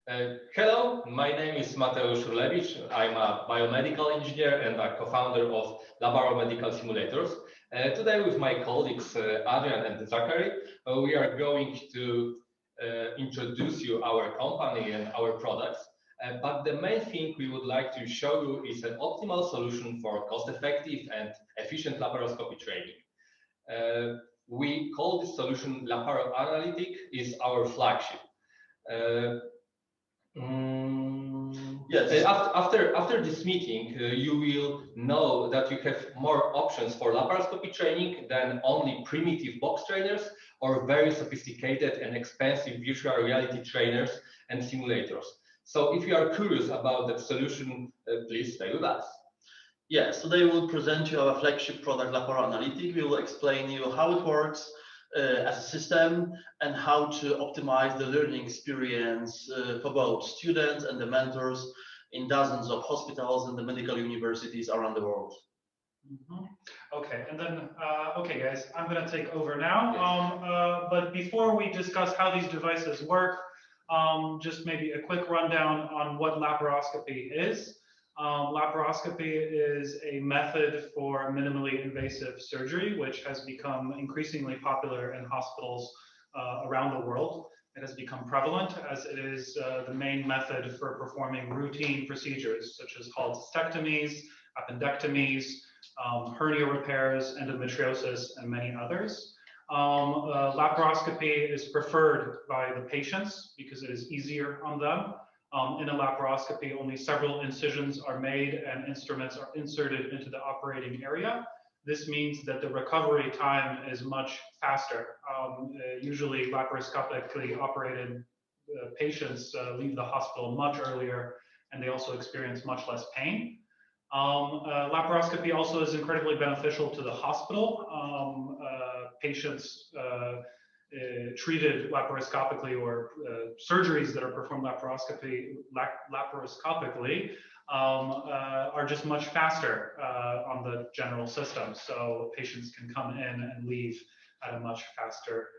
Hello, my name is Mateusz Urlewicz. I'm a biomedical engineer and a co-founder of Laparo Medical Simulators. Today with my colleagues Adrian and Zachary, we are going to introduce you our company and our products. But the main thing we would like to show you is an optimal solution for cost-effective and efficient laparoscopy training. We call this solution Laparo Analytic, is our flagship. Yes. After this meeting, you will know that you have more options for laparoscopy training than only primitive box trainers or very sophisticated and expensive virtual reality trainers and simulators. So if you are curious about that solution, please stay with us. Yeah, so they will present you our flagship product, Laparo Analytic. We will explain you how it works as a system and how to optimize the learning experience for both students and the mentors in dozens of hospitals and the medical universities around the world. Okay, and then, okay guys, I'm going to take over now. But before we discuss how these devices work, just maybe a quick rundown on what laparoscopy is. Laparoscopy is a method for minimally invasive surgery, which has become increasingly popular in hospitals around the world. It has become prevalent as it is the main method for performing routine procedures, such as cholecystectomies, appendectomies, hernia repairs, endometriosis, and many others. Laparoscopy is preferred by the patients because it is easier on them. In a laparoscopy, only several incisions are made and instruments are inserted into the operating area. This means that the recovery time is much faster. Usually laparoscopically operated patients leave the hospital much earlier, and they also experience much less pain. Laparoscopy also is incredibly beneficial to the hospital. Patients treated laparoscopically or surgeries that are performed laparoscopically are just much faster on the general system. So patients can come in and leave at a much faster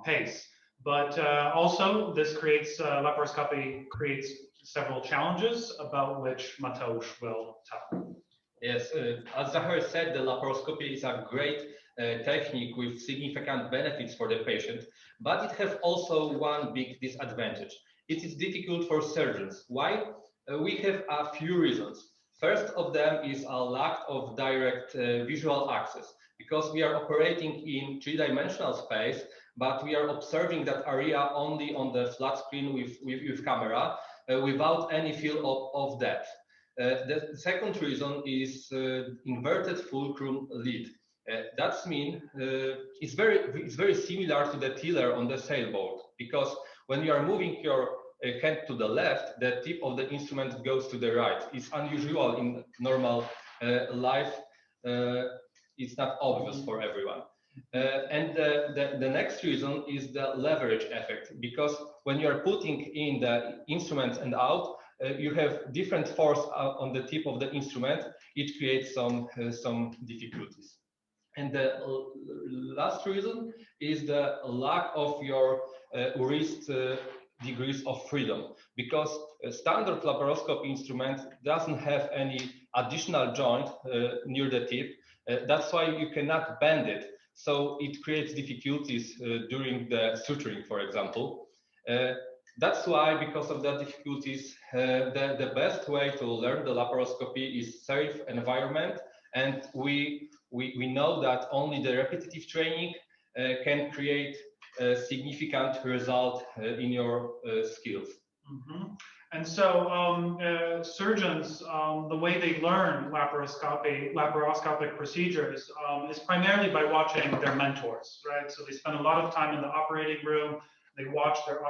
pace. But also this creates, laparoscopy creates several challenges about which Mateusz will tell. Yes, as Zachary said, the laparoscopy is a great technique with significant benefits for the patient, but it has also one big disadvantage. It is difficult for surgeons. Why? We have a few reasons. First of them is a lack of direct visual access, because we are operating in three-dimensional space, but we are observing that area only on the flat screen with camera, without any feel of depth. The second reason is inverted fulcrum lid. That means it's very similar to the tiller on the sailboat, because when you are moving your hand to the left, the tip of the instrument goes to the right. It's unusual in normal life. It's not obvious for everyone. And the next reason is the leverage effect, because when you are putting in the instrument and out, you have different force on the tip of the instrument. It creates some difficulties. And the last reason is the lack of your wrist degrees of freedom, because a standard laparoscopy instrument doesn't have any additional joint near the tip. That's why you cannot bend it. So it creates difficulties during the suturing, for example. That's why, because of the difficulties, the best way to learn the laparoscopy is safe environment. And we know that only the repetitive training can create a significant result in your skills. And so surgeons, the way they learn laparoscopic procedures is primarily by watching their mentors, right? So they spend a lot of time in the operating room. They watch their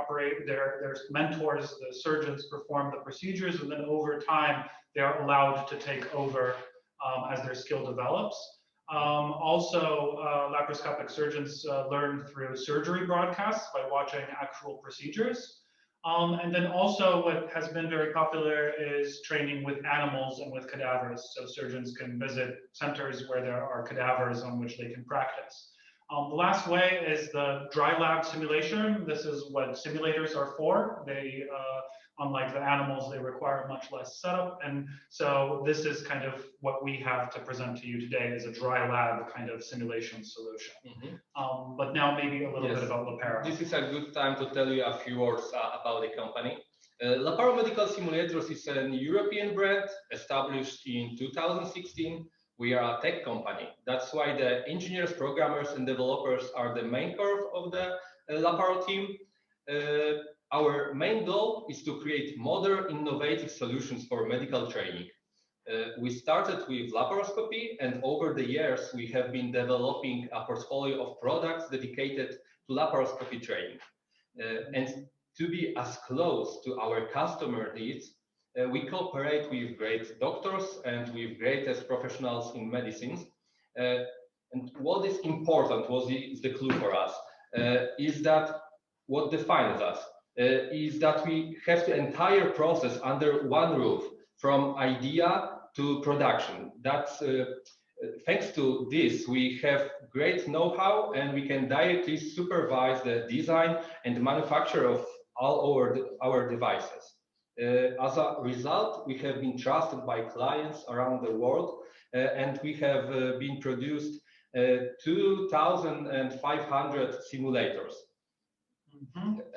mentors, the surgeons, perform the procedures, and then over time they are allowed to take over as their skill develops. Also, laparoscopic surgeons learn through surgery broadcasts by watching actual procedures. And then also what has been very popular is training with animals and with cadavers. So surgeons can visit centers where there are cadavers on which they can practice. The last way is the dry lab simulation. This is what simulators are for. They, Unlike the animals, they require much less setup. And so this is kind of what we have to present to you today is a dry lab kind of simulation solution. But now maybe a little bit about Laparo. This is a good time to tell you a few words about the company. Laparo Medical Simulators is an European brand established in 2016. We are a tech company. That's why the engineers, programmers, and developers are the main core of the Laparo team. Our main goal is to create modern, innovative solutions for medical training. We started with laparoscopy, and over the years, we have been developing a portfolio of products dedicated to laparoscopy training. And to be as close to our customer needs, we cooperate with great doctors and with greatest professionals in medicine. And what is important, what is the clue for us, is that what defines us is that we have the entire process under one roof, from idea to production. That's thanks to this, we have great know-how and we can directly supervise the design and manufacture of all our devices. As a result, we have been trusted by clients around the world, and we have been produced 2,500 simulators.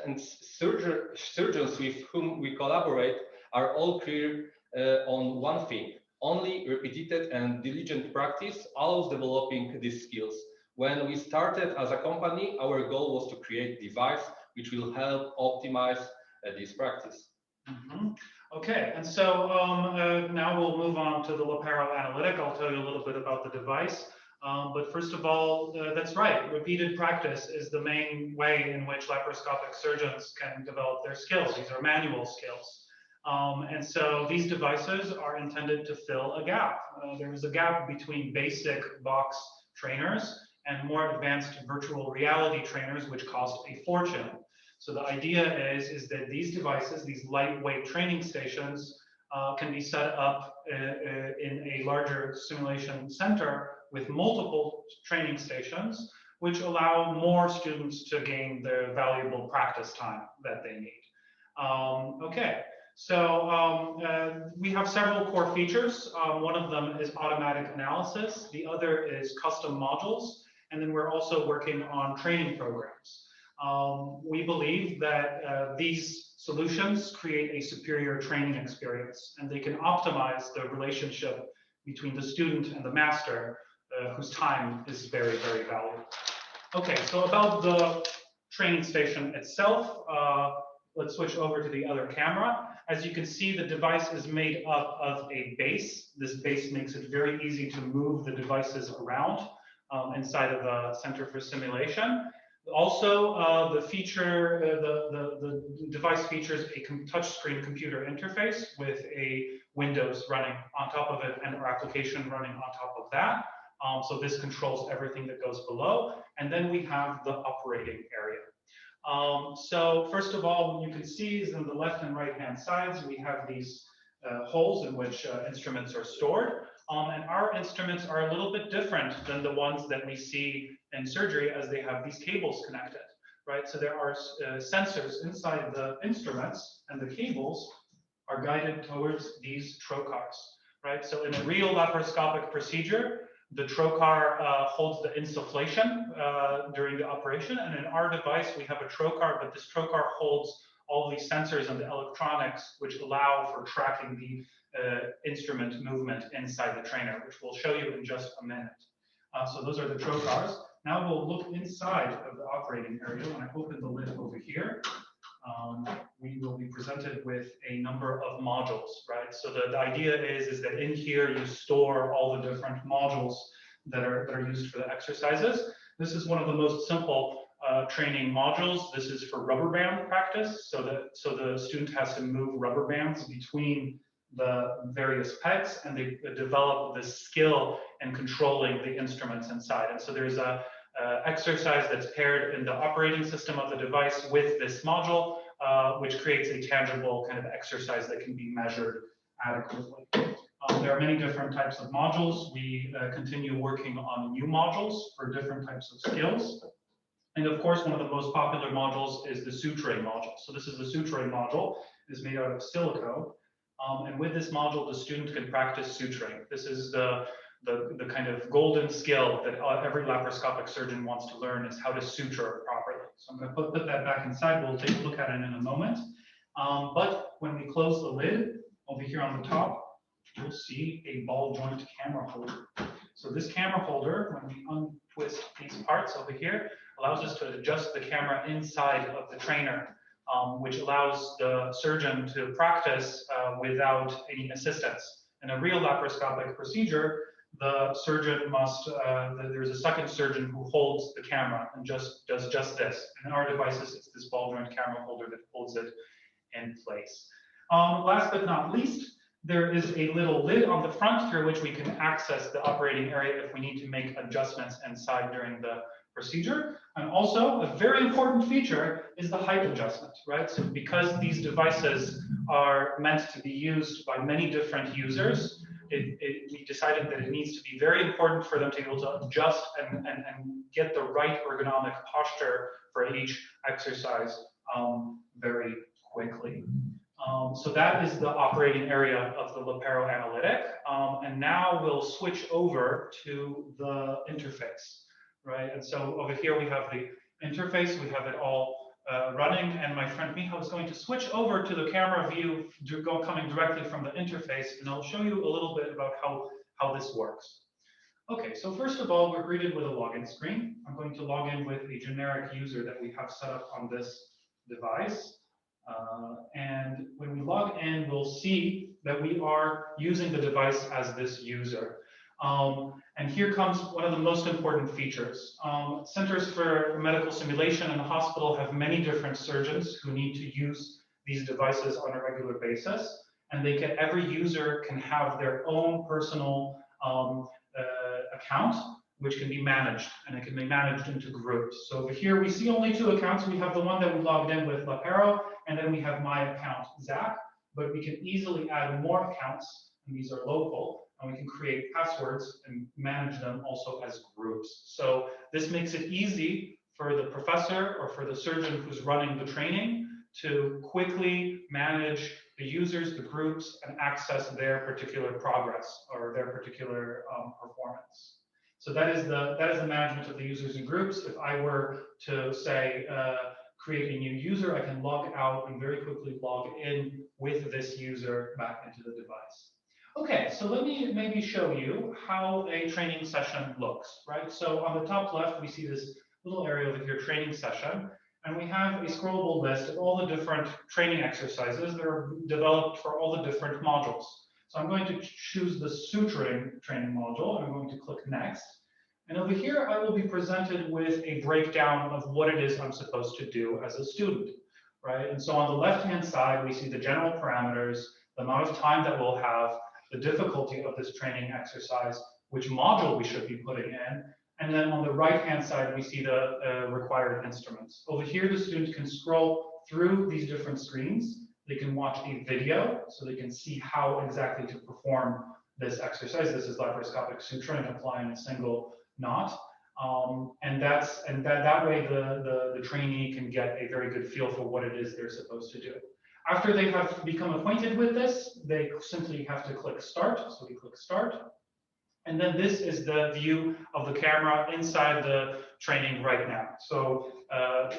And surgeons with whom we collaborate are all clear on one thing: only repeated and diligent practice allows developing these skills. When we started as a company, our goal was to create a device which will help optimize this practice. Okay, and so now we'll move on to the Laparo Analytic. I'll tell you a little bit about the device. But first of all, that's right. Repeated practice is the main way in which laparoscopic surgeons can develop their skills. These are manual skills. And so these devices are intended to fill a gap. There is a gap between basic box trainers and more advanced virtual reality trainers, which cost a fortune. So the idea is that these devices, these lightweight training stations, can be set up in a larger simulation center with multiple training stations, which allow more students to gain the valuable practice time that they need. Okay, so we have several core features. One of them is automatic analysis. The other is custom modules. And then we're also working on training programs. We believe that these solutions create a superior training experience, and they can optimize the relationship between the student and the master, whose time is very, very valuable. Okay, so about the training station itself, let's switch over to the other camera. As you can see, the device is made up of a base. This base makes it very easy to move the devices around inside of the Center for Simulation. Also, the device features a touchscreen computer interface with a Windows running on top of it and our application running on top of that. So this controls everything that goes below. And then we have the operating area. So first of all, what you can see is in the left and right hand sides, we have these holes in which instruments are stored. And our instruments are a little bit different than the ones that we see in surgery, as they have these cables connected, right? So there are sensors inside the instruments, and the cables are guided towards these trocars, right? So in a real laparoscopic procedure, the trocar holds the insufflation during the operation, and in our device, we have a trocar, but this trocar holds all these sensors and the electronics which allow for tracking the instrument movement inside the trainer, which we'll show you in just a minute. So those are the trocars. Now we'll look inside of the operating area. When I open the lid over here, we will be presented with a number of modules, right? So the idea is that in here you store all the different modules that are used for the exercises. This is one of the most simple training modules. This is for rubber band practice. So the student has to move rubber bands between the various pegs, and they develop this skill in controlling the instruments inside. And so there's a exercise that's paired in the operating system of the device with this module, which creates a tangible kind of exercise that can be measured adequately. There are many different types of modules. We continue working on new modules for different types of skills. And of course, one of the most popular modules is the suturing module. So this is the suturing module. is made out of silicone. And with this module, the student can practice suturing. This is the kind of golden skill that every laparoscopic surgeon wants to learn, is how to suture properly. So I'm going to put that back inside. We'll take a look at it in a moment. But when we close the lid, over here on the top, you'll see a ball joint camera holder. So this camera holder, when we untwist these parts over here, allows us to adjust the camera inside of the trainer, which allows the surgeon to practice without any assistance. In a real laparoscopic procedure, the surgeon must, there's a second surgeon who holds the camera and does just this. In our devices, it's this ball joint camera holder that holds it in place. Last but not least, there is a little lid on the front through which we can access the operating area if we need to make adjustments inside during the procedure. And also, a very important feature is the height adjustment, right? So because these devices are meant to be used by many different users, we decided that it needs to be very important for them to be able to adjust and get the right ergonomic posture for each exercise very quickly. So that is the operating area of the Laparo Analytic. And now we'll switch over to the interface, right? And so over here we have the interface, we have it all running, and my friend Michał is going to switch over to the camera view coming directly from the interface, and I'll show you a little bit about how this works. Okay, so first of all, we're greeted with a login screen. I'm going to log in with a generic user that we have set up on this device. And when we log in, we'll see that we are using the device as this user. And here comes one of the most important features. Centers for Medical Simulation in the hospital have many different surgeons who need to use these devices on a regular basis. And every user can have their own personal account, which can be managed, and it can be managed into groups. So over here, we see only two accounts. We have the one that we logged in with Laparo, and then we have my account, Zach, but we can easily add more accounts, and these are local, and we can create passwords and manage them also as groups. So this makes it easy for the professor or for the surgeon who's running the training to quickly manage the users, the groups, and access their particular progress or their particular performance. So that is the management of the users and groups. If I were to say, create a new user, I can log out and very quickly log in with this user back into the device. Okay, so let me maybe show you how a training session looks, right? So on the top left, we see this little area over here, training session, and we have a scrollable list of all the different training exercises that are developed for all the different modules. So I'm going to choose the suturing training module, and I'm going to click next. And over here, I will be presented with a breakdown of what it is I'm supposed to do as a student, right? And so on the left-hand side, we see the general parameters, the amount of time that we'll have, the difficulty of this training exercise, which module we should be putting in. And then on the right-hand side, we see the required instruments. Over here, the student can scroll through these different screens. They can watch a video, so they can see how exactly to perform this exercise. This is laparoscopic suturing, applying a single knot. And that way the trainee can get a very good feel for what it is they're supposed to do. After they have become acquainted with this, they simply have to click start. So we click start. And then this is the view of the camera inside the training right now. So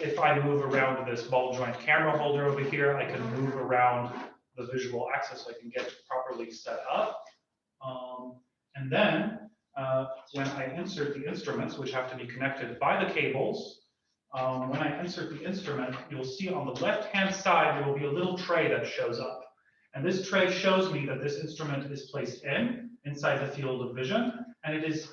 if I move around this ball joint camera holder over here, I can move around the visual axis so I can get properly set up. And then when I insert the instruments, which have to be connected by the cables, when I insert the instrument, you'll see on the left-hand side, there will be a little tray that shows up. And this tray shows me that this instrument is placed inside the field of vision, and it is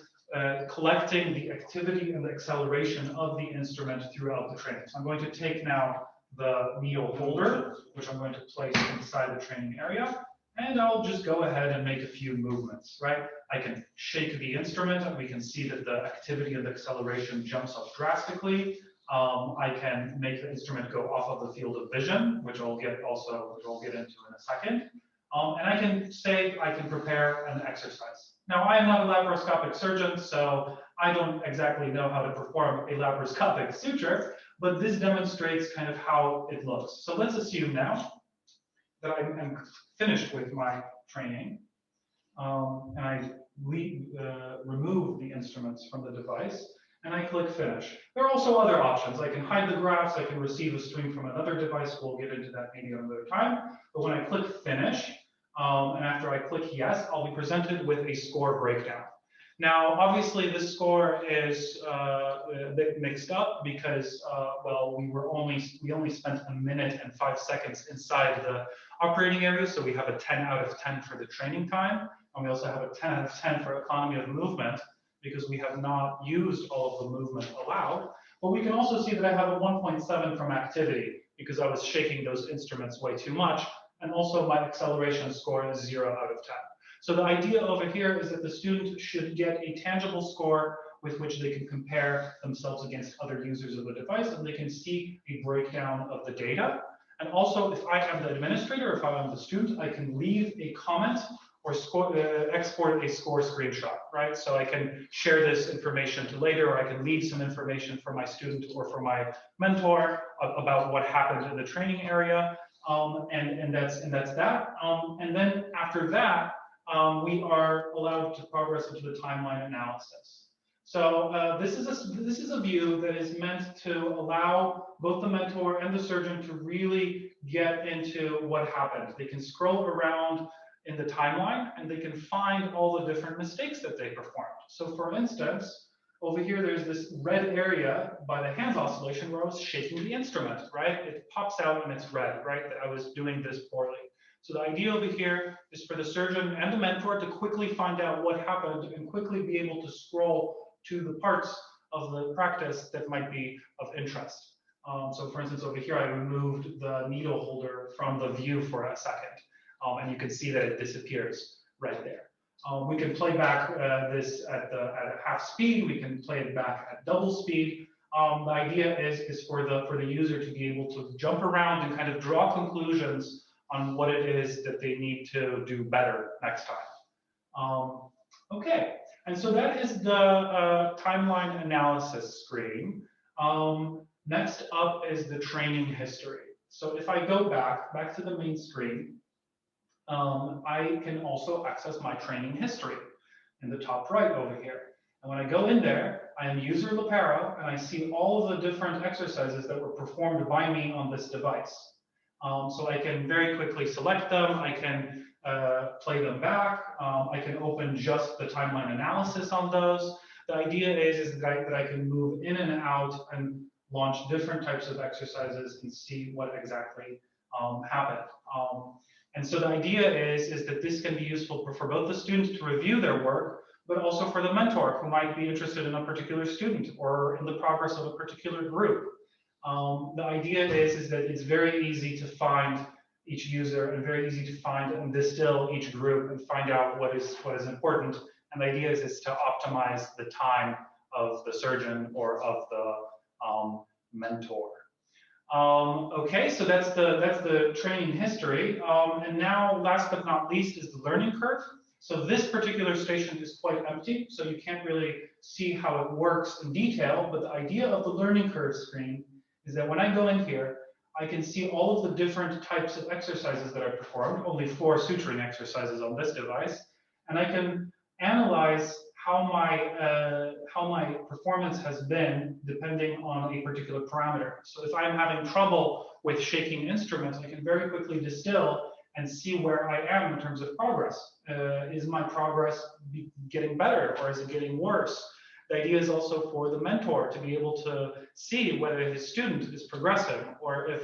collecting the activity and the acceleration of the instrument throughout the training. So I'm going to take now the needle holder, which I'm going to place inside the training area, and I'll just go ahead and make a few movements, right? I can shake the instrument, and we can see that the activity and the acceleration jumps up drastically. I can make the instrument go off of the field of vision, which I'll get into in a second. And I can prepare an exercise. Now, I am not a laparoscopic surgeon, so I don't exactly know how to perform a laparoscopic suture, but this demonstrates kind of how it looks. So let's assume now that I'm finished with my training, and I remove the instruments from the device, and I click Finish. There are also other options. I can hide the graphs, I can receive a stream from another device. We'll get into that maybe another time. But when I click Finish, and after I click Yes, I'll be presented with a score breakdown. Now, obviously, this score is a bit mixed up because, well, we only spent 1 minute and 5 seconds inside the operating area, so we have a 10 out of 10 for the training time, and we also have a 10 out of 10 for economy of movement because we have not used all of the movement allowed. But we can also see that I have a 1.7 from activity because I was shaking those instruments way too much, and also my acceleration score is 0 out of 10. So the idea over here is that the student should get a tangible score with which they can compare themselves against other users of the device, and they can see a breakdown of the data. And also, if I am the administrator, if I am the student, I can leave a comment or export a score screenshot, right? So I can share this information to later, or I can leave some information for my student or for my mentor about what happened in the training area, and that's that. And then after that, we are allowed to progress into the timeline analysis. So this is a view that is meant to allow both the mentor and the surgeon to really get into what happened. They can scroll around in the timeline and they can find all the different mistakes that they performed. So for instance, over here, there's this red area by the hands oscillation where I was shaking the instrument, right? It pops out and it's red, right? That I was doing this poorly. So the idea over here is for the surgeon and the mentor to quickly find out what happened and quickly be able to scroll to the parts of the practice that might be of interest. So for instance, over here, I removed the needle holder from the view for a second, and you can see that it disappears right there. We can play back this at half speed. We can play it back at double speed. The idea is for the user to be able to jump around and kind of draw conclusions on what it is that they need to do better next time. Okay, and so that is the timeline analysis screen. Next up is the training history. So if I go back to the main screen, I can also access my training history in the top right over here. And when I go in there, I am user Laparo, and I see all of the different exercises that were performed by me on this device. So I can very quickly select them. I can play them back. I can open just the timeline analysis on those. The idea is that I can move in and out and launch different types of exercises and see what exactly happened. And so the idea is that this can be useful for both the students to review their work, but also for the mentor who might be interested in a particular student or in the progress of a particular group. The idea is that it's very easy to find each user and very easy to find and distill each group and find out what is important. And the idea is to optimize the time of the surgeon or of the mentor. Okay, so that's the training history. And now, last but not least, is the learning curve. So this particular station is quite empty, so you can't really see how it works in detail. But the idea of the learning curve screen is that when I go in here, I can see all of the different types of exercises that I performed, only 4 suturing exercises on this device, and I can analyze how my performance has been depending on a particular parameter. So if I'm having trouble with shaking instruments, I can very quickly distill and see where I am in terms of progress. Is my progress getting better or is it getting worse? The idea is also for the mentor to be able to see whether his student is progressing, or if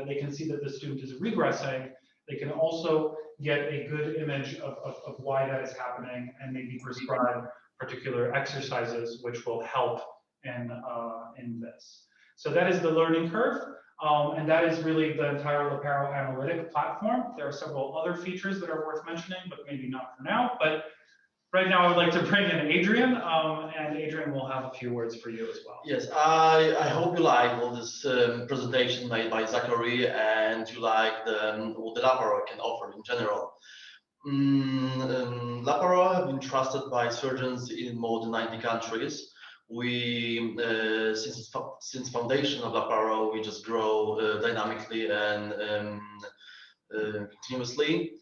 they can see that the student is regressing, they can also get a good image of why that is happening and maybe prescribe particular exercises which will help in this. So that is the learning curve, and that is really the entire Laparo Analytic platform. There are several other features that are worth mentioning, but maybe not for now. But right now, I would like to bring in Adrian, and Adrian will have a few words for you as well. Yes, I hope you like all this presentation made by Zachary, and you like what the Laparo can offer in general. Laparo have been trusted by surgeons in more than 90 countries. We, since foundation of Laparo, we just grow dynamically, and continuously.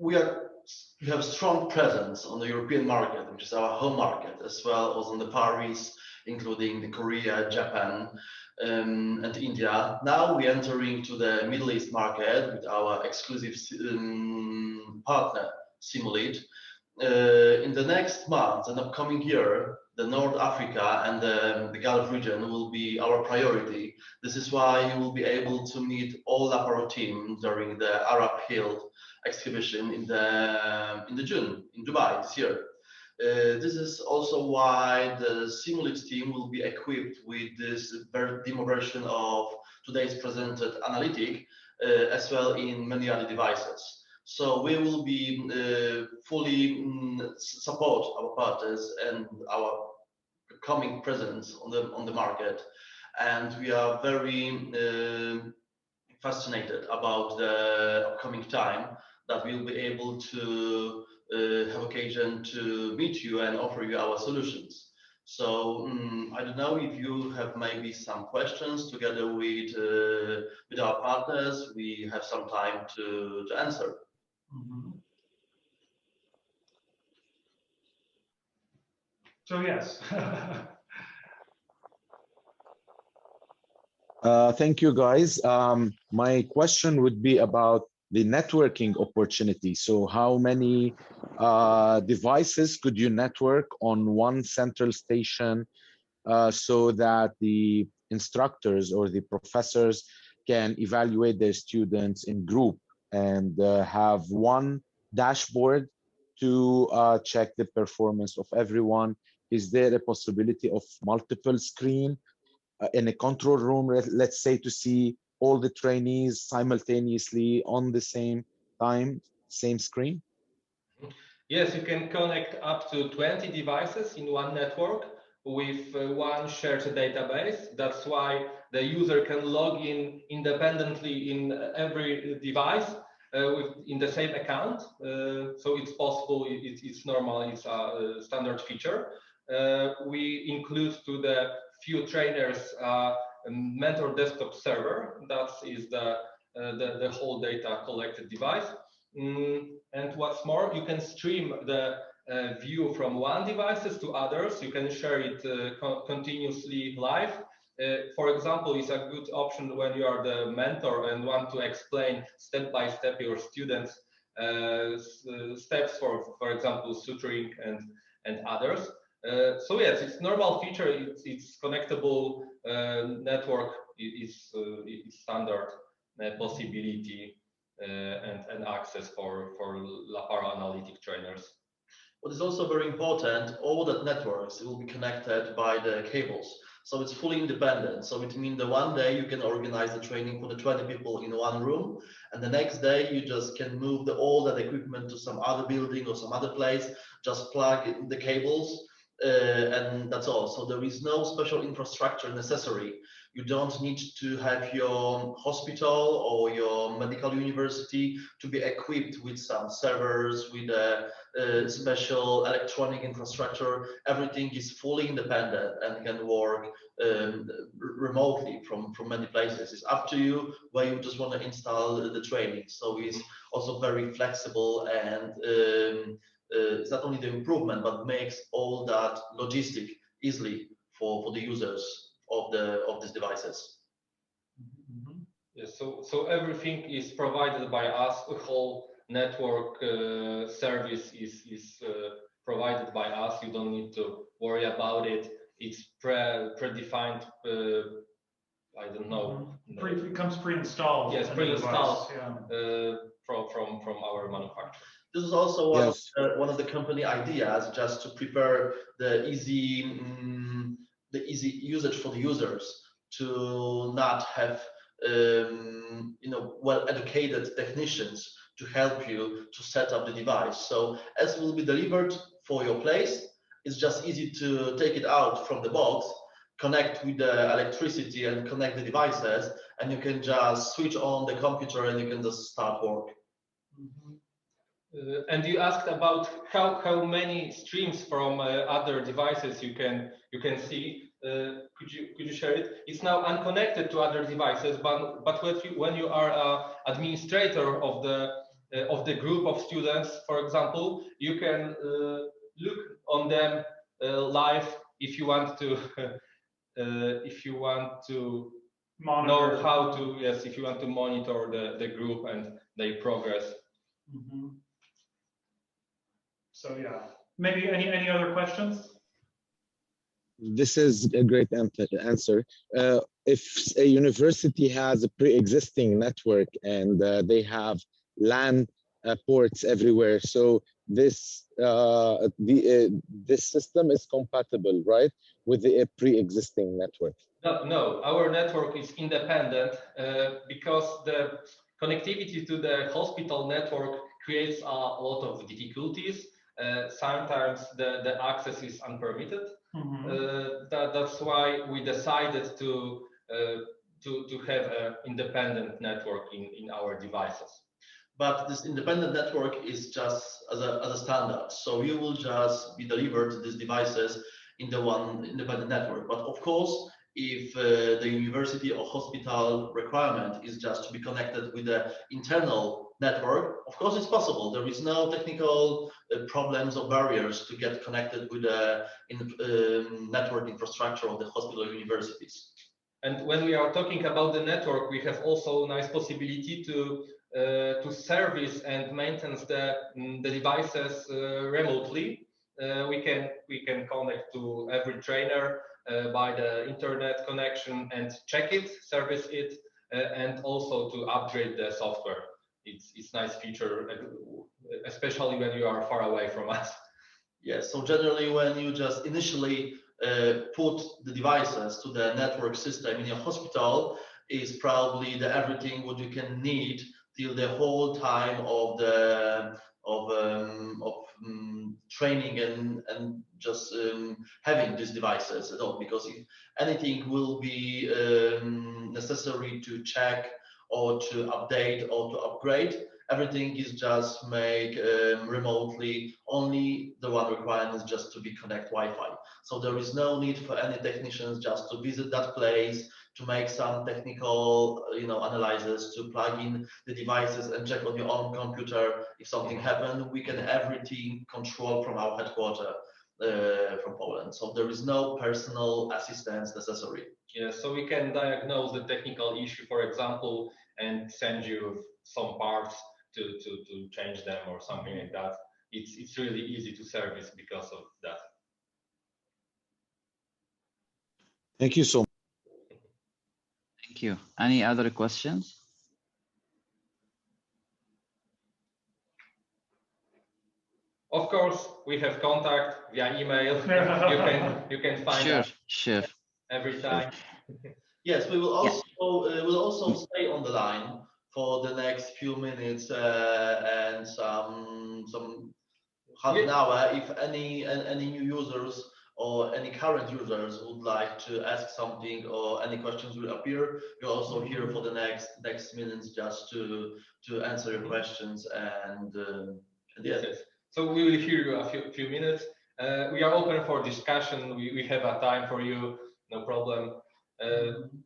We have a strong presence on the European market, which is our home market, as well as on the Far East, including the Korea, Japan, and India. Now we enter into the Middle East market with our exclusive partner, Simulate. In the next month and upcoming year, the North Africa and the Gulf region will be our priority. This is why you will be able to meet all Laparo team during the Arab Hill exhibition in the June in Dubai this year. This is also why the Simulate team will be equipped with this demo version of today's presented Analytic, as well in many other devices. So we will be fully support our partners and our coming presence on the market, and we are very fascinated about the upcoming time that we'll be able to have occasion to meet you and offer you our solutions. So I don't know if you have maybe some questions together with our partners. We have some time to answer. Mm-hmm. So yes. Thank you, guys. My question would be about the networking opportunity. So how many devices could you network on one central station so that the instructors or the professors can evaluate their students in group and have one dashboard to check the performance of everyone? Is there a possibility of multiple screen in a control room, let's say, to see all the trainees simultaneously on the same time, same screen? Yes, you can connect up to 20 devices in one network with one shared database. That's why the user can log in independently in every device in the same account. So it's possible, it's normal, it's a standard feature. We include to the few trainers mentor desktop server. That is the whole data collected device. And what's more, you can stream the view from one devices to others. You can share it continuously live. For example, it's a good option when you are the mentor and want to explain step by step your students steps for example, suturing and others. So yes, it's normal feature. It's connectable network. It's standard possibility and access for Laparo Analytic trainers. What is also very important, all that networks will be connected by the cables. So it's fully independent. So it means that one day you can organize the training for the 20 people in one room, and the next day you just can move all that equipment to some other building or some other place, just plug in the cables, and that's all. So there is no special infrastructure necessary. You don't need to have your hospital or your medical university to be equipped with some servers, with a special electronic infrastructure. Everything is fully independent and can work remotely from many places. It's up to you where you just want to install the training. So it's also very flexible, and it's not only the improvement, but makes all that logistic easily for the users of these devices. Mm-hmm. Yes, so everything is provided by us. The whole network service is provided by us. You don't need to worry about it. It's predefined. I don't know. It comes pre-installed. Yes, pre-installed. Yeah. From our manufacturer. This is also one of the company ideas, just to prepare the easy usage for the users, to not have well-educated technicians to help you to set up the device. So as it will be delivered for your place, it's just easy to take it out from the box, connect with the electricity and connect the devices, and you can just switch on the computer and you can just start work. And you asked about how many streams from other devices you can see. could you share it? It's now unconnected to other devices, but when you are an administrator of the group of students, for example, you can look on them live if you want to Monitor. know how to, yes, if you want to monitor the group and their progress. So yeah, maybe any other questions? This is a great answer. If a university has a pre-existing network and they have LAN ports everywhere, so this this system is compatible, right, with the pre-existing network? No, our network is independent because the connectivity to the hospital network creates a lot of difficulties. Sometimes the access is unpermitted. That's why we decided to have an independent network in our devices. But this independent network is just as a standard. So you will just be delivered these devices in the one independent network. But of course, if the university or hospital requirement is just to be connected with the internal network, of course it's possible. There is no technical problems or barriers to get connected with the network infrastructure of the hospital or universities. And when we are talking about the network, we have also a nice possibility to service and maintain the devices remotely. We can connect to every trainer by the internet connection and check it, service it, and also to upgrade the software. It's nice feature, especially when you are far away from us. Yes, so generally when you just initially put the devices to the network system in your hospital is probably the everything what you can need till the whole time of the training and just having these devices at all. Because if anything will be necessary to check or to update or to upgrade, everything is just made remotely. Only the one requirement is just to be connect Wi-Fi. So there is no need for any technicians just to visit that place, to make some technical, analysis, to plug in the devices and check on your own computer if something happened. We can everything control from our headquarters from Poland. So there is no personal assistance necessary. Yeah, so we can diagnose the technical issue, for example, and send you some parts to change them or something like that. It's really easy to service because of that. Thank you so much. Thank you. Any other questions? Of course, we have contact via email. you can find us every time. Yes, we will also will also stay on the line for the next few minutes and some half an hour. If any new users or any current users would like to ask something or any questions will appear, we're also here for the next minutes just to answer your questions and yes. So we will hear you a few minutes. We are open for discussion. We have a time for you, no problem.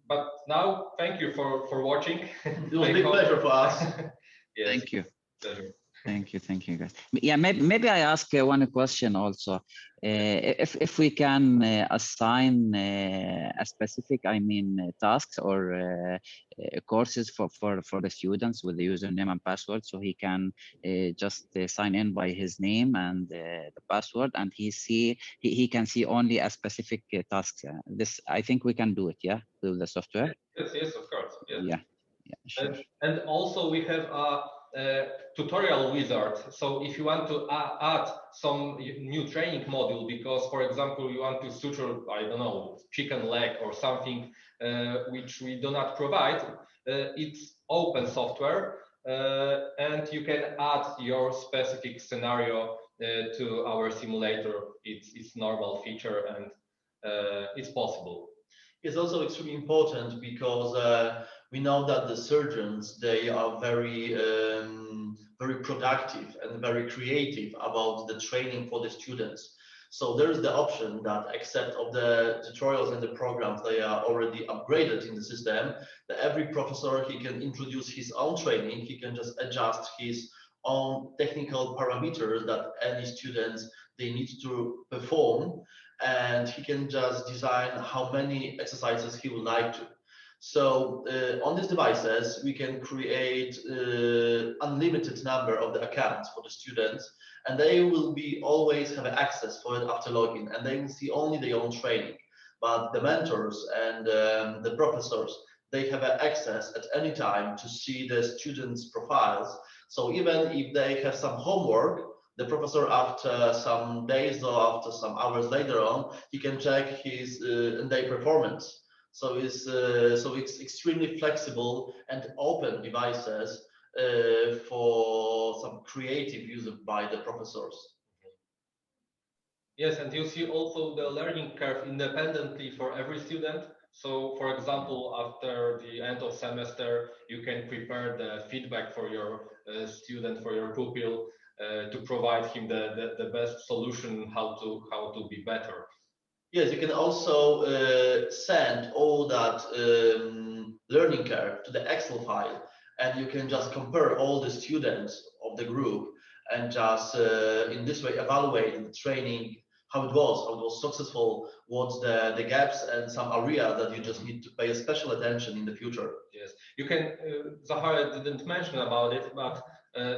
But now, thank you for watching. It was a big pleasure for us. Yes. Thank you. Pleasure. Thank you, guys. Yeah, maybe I ask one question also. If we can assign a specific, tasks or courses for the students with the username and password, so he can just sign in by his name and the password, and he can see only a specific tasks. This, I think we can do it, yeah, with the software. Yes, of course. Yes. Yeah, sure. And also we have a tutorial wizard. So if you want to add some new training module, because for example you want to suture, I don't know, chicken leg or something which we do not provide, it's open software and you can add your specific scenario to our simulator. It's normal feature and it's possible. It's also extremely important because we know that the surgeons, they are very productive and very creative about the training for the students. So there is the option that except of the tutorials and the programs, they are already upgraded in the system, that every professor, he can introduce his own training, he can just adjust his own technical parameters that any students they need to perform, and he can just design how many exercises he would like to. So on these devices, we can create unlimited number of the accounts for the students, and they will be always have access for it after login, and they will see only their own training. But the mentors and the professors, they have access at any time to see the students' profiles. So even if they have some homework, the professor after some days or after some hours later on, he can check his their performance. So it's extremely flexible and open devices for some creative use by the professors. Yes, and you see also the learning curve independently for every student. So, for example, after the end of semester, you can prepare the feedback for your student, for your pupil, to provide him the best solution how to be better. Yes, you can also send all that learning curve to the Excel file, and you can just compare all the students of the group and just in this way evaluate the training, how it was successful, what's the gaps and some area that you just need to pay special attention in the future. Yes, you can, Zahara didn't mention about it, but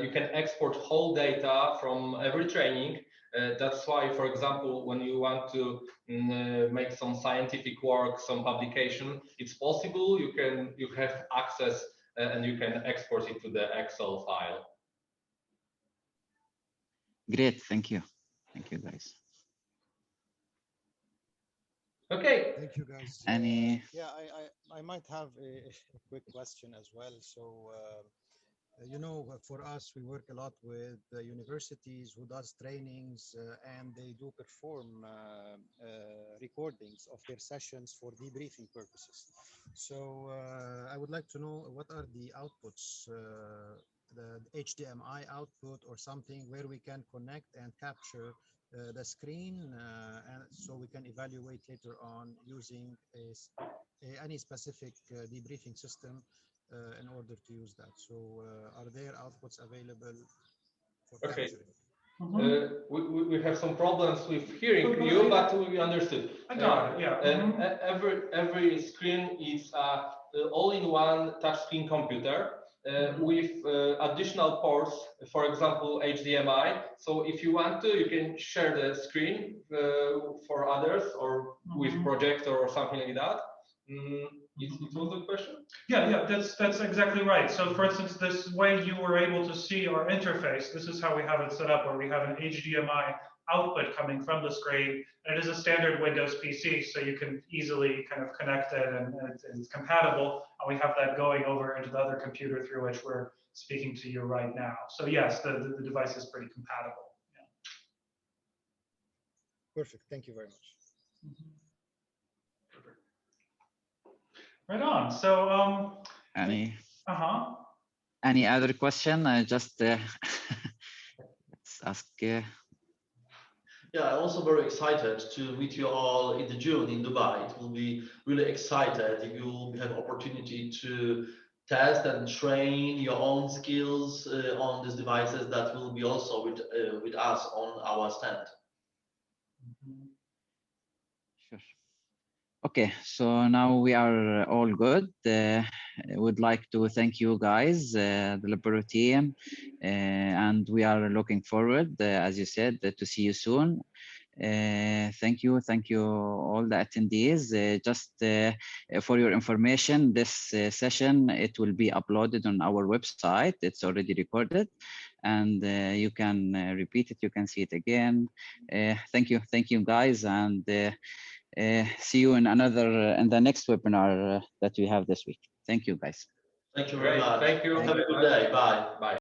you can export whole data from every training. That's why, for example, when you want to make some scientific work, some publication, it's possible. You have access and you can export it to the Excel file. Great, thank you guys. Okay. Thank you, guys. Any? Yeah, I might have a quick question as well. So, you know, for us, we work a lot with universities who does trainings and they do perform recordings of their sessions for debriefing purposes. So I would like to know what are the outputs, the HDMI output or something where we can connect and capture the screen, and so we can evaluate later on using any specific debriefing system in order to use that. So are there outputs available for capturing? We have some problems with hearing you, but we understood. I got it, yeah. Every screen is all-in-one touchscreen computer with additional ports, for example, HDMI. So if you want to, you can share the screen for others or with projector or something like that. It was the question? Yeah, that's exactly right. So for instance, this way you were able to see our interface. This is how we have it set up, where we have an HDMI output coming from the screen. And it is a standard Windows PC, so you can easily kind of connect it and it's compatible. And we have that going over into the other computer through which we're speaking to you right now. So yes, the device is pretty compatible. Yeah. Perfect, thank you very much. Right on. So any other question? Just let's ask. Yeah, I'm also very excited to meet you all in June in Dubai. It will be really excited if you will have opportunity to test and train your own skills on these devices that will be also with us on our stand. Sure. Okay, so now we are all good. Would like to thank you guys, the Laparo team, and we are looking forward, as you said, to see you soon. Thank you all the attendees. Just for your information, this session, it will be uploaded on our website. It's already recorded, and you can repeat it, you can see it again. Thank you guys, and see you in the next webinar that we have this week. Thank you guys. Thank you very much. Thank you. Have a good day. Bye. Bye.